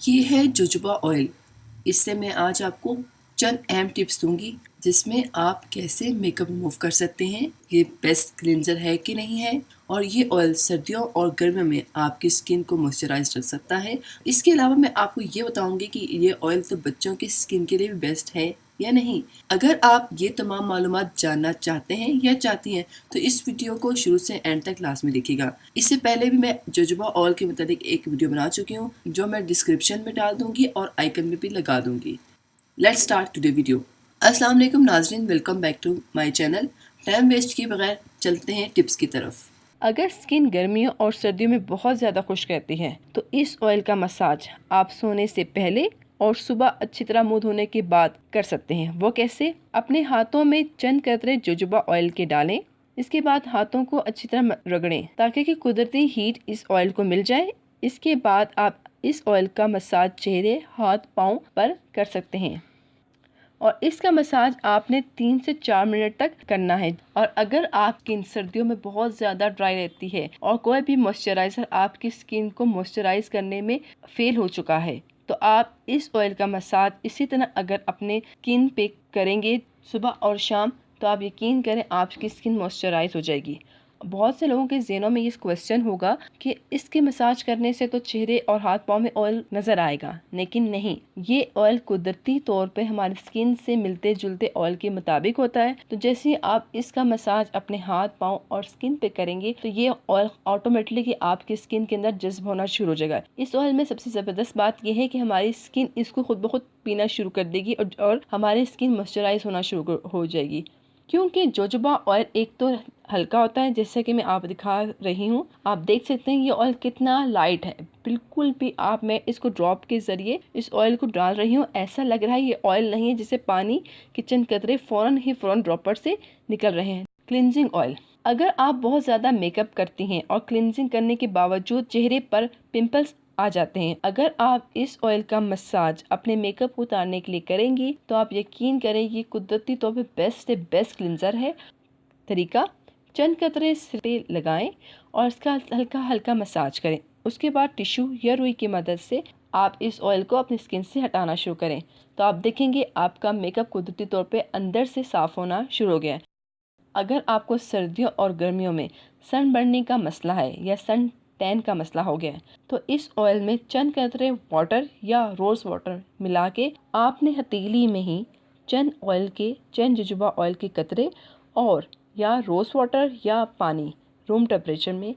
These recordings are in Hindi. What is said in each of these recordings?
ये है जोजोबा ऑयल। इससे मैं आज आपको चंद अहम टिप्स दूंगी जिसमें आप कैसे मेकअप रिमूव कर सकते हैं, ये बेस्ट क्लिंजर है कि नहीं है, और ये ऑयल सर्दियों और गर्मियों में आपकी स्किन को मॉइस्चराइज रख सकता है। इसके अलावा मैं आपको ये बताऊंगी कि ये ऑयल तो बच्चों की स्किन के लिए भी बेस्ट है या नहीं। अगर आप ये तमाम मालूमात जानना चाहते हैं या चाहती हैं तो इस वीडियो को शुरू से एंड तक क्लास में देखिएगा। इससे पहले भी मैं जोजोबा ऑयल के मुताबिक एक वीडियो बना चुकी हूँ जो मैं डिस्क्रिप्शन में डाल दूंगी और आइकन में भी लगा दूंगी। Let's start today video. अस्सलाम वालेकुम नाजरीन, welcome back to my channel. Time waste किए बगैर चलते हैं टिप्स की तरफ। अगर स्किन गर्मियों और सर्दियों में बहुत ज़्यादा खुश्क रहती है तो इस ऑयल का मसाज आप सोने से पहले और सुबह अच्छी तरह मुंह धोने के बाद कर सकते हैं। वो कैसे? अपने हाथों में चंद कतरे जोजोबा ऑयल के डालें। इसके बाद हाथों को अच्छी तरह रगड़ें ताकि कि कुदरती हीट इस ऑयल को मिल जाए। इसके बाद आप इस ऑयल का मसाज चेहरे, हाथ, पाँव पर कर सकते हैं और इसका मसाज आपने 3 से 4 मिनट तक करना है। और अगर आपकी सर्दियों में बहुत ज़्यादा ड्राई रहती है और कोई भी मॉइस्चराइज़र आपकी स्किन को मॉइस्चराइज करने में फेल हो चुका है तो आप इस ऑयल का मसाज इसी तरह अगर अपने स्किन पे करेंगे सुबह और शाम तो आप यकीन करें आपकी स्किन मॉइस्चराइज हो जाएगी। बहुत से लोगों के ज़हनों में ये क्वेश्चन होगा कि इसके मसाज करने से तो चेहरे और हाथ पाँव में ऑयल नज़र आएगा, लेकिन नहीं, ये ऑयल कुदरती तौर पे हमारी स्किन से मिलते जुलते ऑयल के मुताबिक होता है। तो जैसे आप इसका मसाज अपने हाथ, पाँव और स्किन पे करेंगे तो ये ऑयल ऑटोमेटिकली आपकी स्किन के अंदर जज्ब होना शुरू हो जाएगा। इस ऑयल में सबसे ज़बरदस्त बात यह है कि हमारी स्किन इसको खुद ब खुद पीना शुरू कर देगी और हमारी स्किन मॉइस्चराइज होना शुरू हो जाएगी। क्योंकि जोजोबा ऑयल एक तो हल्का होता है, जैसे कि मैं आप दिखा रही हूँ, आप देख सकते हैं ये ऑयल कितना लाइट है। बिल्कुल भी मैं इसको ड्रॉप के ज़रिए इस ऑयल को डाल रही हूँ, ऐसा लग रहा है ये ऑयल नहीं है जिसे पानी के चंद कतरे फ़ौरन ड्रॉपर से निकल रहे हैं। Cleansing oil. अगर आप बहुत ज़्यादा मेकअप करती हैं और क्लिनजिंग करने के बावजूद चेहरे पर पिंपल्स आ जाते हैं, अगर आप इस ऑयल का मसाज अपने मेकअप को उतारने के लिए करेंगी तो आप यकीन करें ये कुदरती तौर पे बेस्ट से बेस्ट क्लिंजर है। तरीका: चंद कतरे सिर पे लगाएं और इसका हल्का हल्का मसाज करें। उसके बाद टिश्यू या रुई की मदद से आप इस ऑयल को अपनी स्किन से हटाना शुरू करें तो आप देखेंगे आपका मेकअप कुदरती तौर पे अंदर से साफ होना शुरू हो गया है। अगर आपको सर्दियों और गर्मियों में सन बढ़ने का मसला है या सन टैन का मसला हो गया है तो इस ऑयल में चंद कतरे वाटर या रोज़ वाटर मिला के आपने हथेली में ही चंद जोजोबा ऑयल के कतरे और या रोज़ वाटर या पानी रूम टेम्परेचर में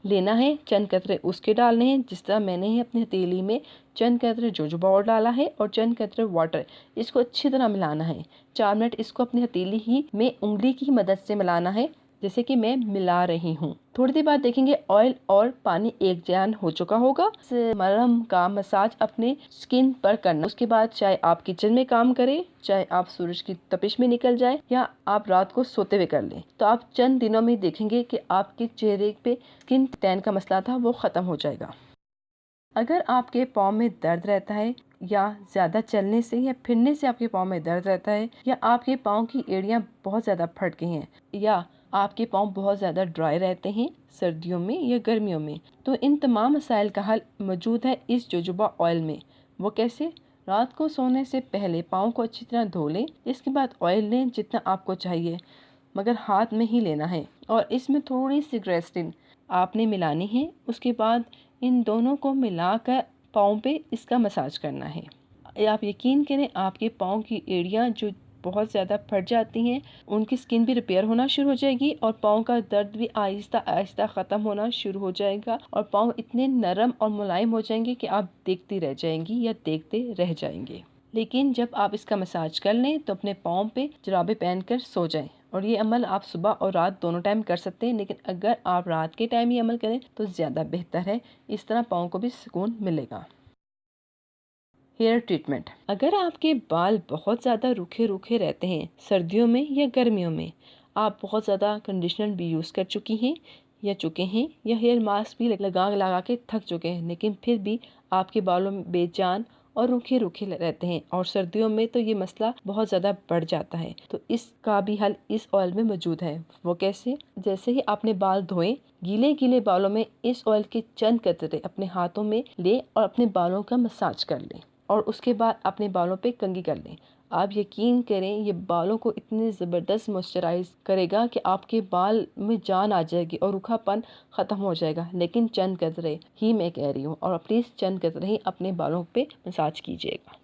लेना है। चंद कतरे उसके डालने हैं, जिस तरह मैंने ही अपनी हथेली में चंद कतरे जोजोबा ऑयल डाला है और चंद कतरे वाटर। इसको अच्छी तरह मिलाना है। 4 मिनट इसको अपनी हथेली ही में उंगली की मदद से मिलाना है, जैसे कि मैं मिला रही हूँ। थोड़ी देर बाद देखेंगे ऑयल और पानी एक जान हो चुका होगा। मरहम का मसाज अपने स्किन पर करना। उसके बाद चाहे आप किचन में काम करें, चाहे आप सूरज की तपिश में निकल जाए या आप रात को सोते हुए कर लें, तो आप चंद दिनों में देखेंगे कि आपके चेहरे पे स्किन टैन का मसला था वो ख़त्म हो जाएगा। अगर आपके पाँव में दर्द रहता है या ज़्यादा चलने से या फिरने से आपके पाँव में दर्द रहता है या आपके पाँव की एड़ियाँ बहुत ज़्यादा फट गई हैं या आपके पाँव बहुत ज़्यादा ड्राई रहते हैं सर्दियों में या गर्मियों में, तो इन तमाम मसाइल का हल मौजूद है इस जोजोबा ऑयल में। वो कैसे? रात को सोने से पहले पाँव को अच्छी तरह धो लें। इसके बाद ऑयल लें जितना आपको चाहिए, मगर हाथ में ही लेना है और इसमें थोड़ी सी ग्लिसरीन आपने मिलानी है। उसके बाद इन दोनों को मिलाकर पाँव पे इसका मसाज करना है। आप यकीन करें आपके पाँव की एड़ियाँ जो बहुत ज़्यादा फट जाती हैं उनकी स्किन भी रिपेयर होना शुरू हो जाएगी और पाँव का दर्द भी आहिस्ता आहिस्ता ख़त्म होना शुरू हो जाएगा और पाँव इतने नरम और मुलायम हो जाएंगे कि आप देखती रह जाएंगी या देखते रह जाएंगे। लेकिन जब आप इसका मसाज कर लें तो अपने पाँव पे जुराबे पहनकर सो जाएं। और ये अमल आप सुबह और रात दोनों टाइम कर सकते हैं, लेकिन अगर आप रात के टाइम ये अमल करें तो ज़्यादा बेहतर है। इस तरह पाँव को भी सुकून मिलेगा। Hair treatment. अगर आपके बाल बहुत ज़्यादा रूखे रूखे रहते हैं सर्दियों में या गर्मियों में, आप बहुत ज़्यादा कंडीशनर भी यूज़ कर चुकी हैं या चुके हैं या हेयर मास्क भी लगा लगा के थक चुके हैं, लेकिन फिर भी आपके बालों में बेजान और रूखे रूखे रहते हैं, और सर्दियों में तो ये मसला बहुत ज़्यादा बढ़ जाता है। तो इसका भी हल इस ऑयल में मौजूद है। वो कैसे? जैसे ही आपने बाल धोएं, गीले गीले बालों में इस ऑयल के चंद कतरे अपने हाथों में लें और अपने बालों का मसाज कर लें, और उसके बाद अपने बालों पे कंघी कर लें। आप यकीन करें, ये बालों को इतने ज़बरदस्त मॉइस्चराइज करेगा कि आपके बाल में जान आ जाएगी और रूखापन ख़त्म हो जाएगा। लेकिन चंद कतरे ही मैं कह रही हूँ, और प्लीज़ चंद कतरे ही अपने बालों पे मसाज कीजिएगा।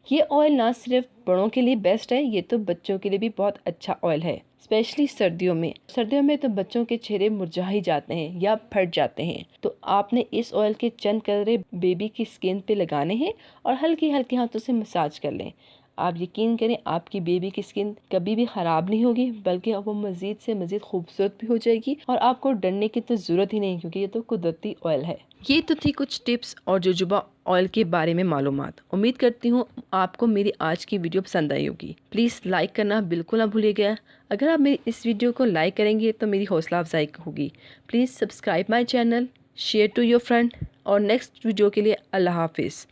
ये ऑयल ना सिर्फ बड़ों के लिए बेस्ट है, ये तो बच्चों के लिए भी बहुत अच्छा ऑयल है, स्पेशली सर्दियों में। सर्दियों में तो बच्चों के चेहरे मुरझा ही जाते हैं या फट जाते हैं। तो आपने इस ऑयल के चंद कतरे बेबी की स्किन पे लगाने हैं और हल्के हल्के हाथों से मसाज कर लें। आप यकीन करें, आपकी बेबी की स्किन कभी भी ख़राब नहीं होगी, बल्कि अब वो मज़ीद से मज़ीद खूबसूरत भी हो जाएगी, और आपको डरने की तो ज़रूरत ही नहीं, क्योंकि ये तो कुदरती ऑयल है। ये तो थी कुछ टिप्स और जोजोबा ऑयल के बारे में मालूमात। उम्मीद करती हूँ आपको मेरी आज की वीडियो पसंद आई होगी। प्लीज़ लाइक करना बिल्कुल ना भूलिएगा। अगर आप मेरी इस वीडियो को लाइक करेंगे तो मेरी हौसला अफजाई होगी। Please subscribe my channel, share to your friend, और नेक्स्ट वीडियो के लिए अल्लाह हाफिज़।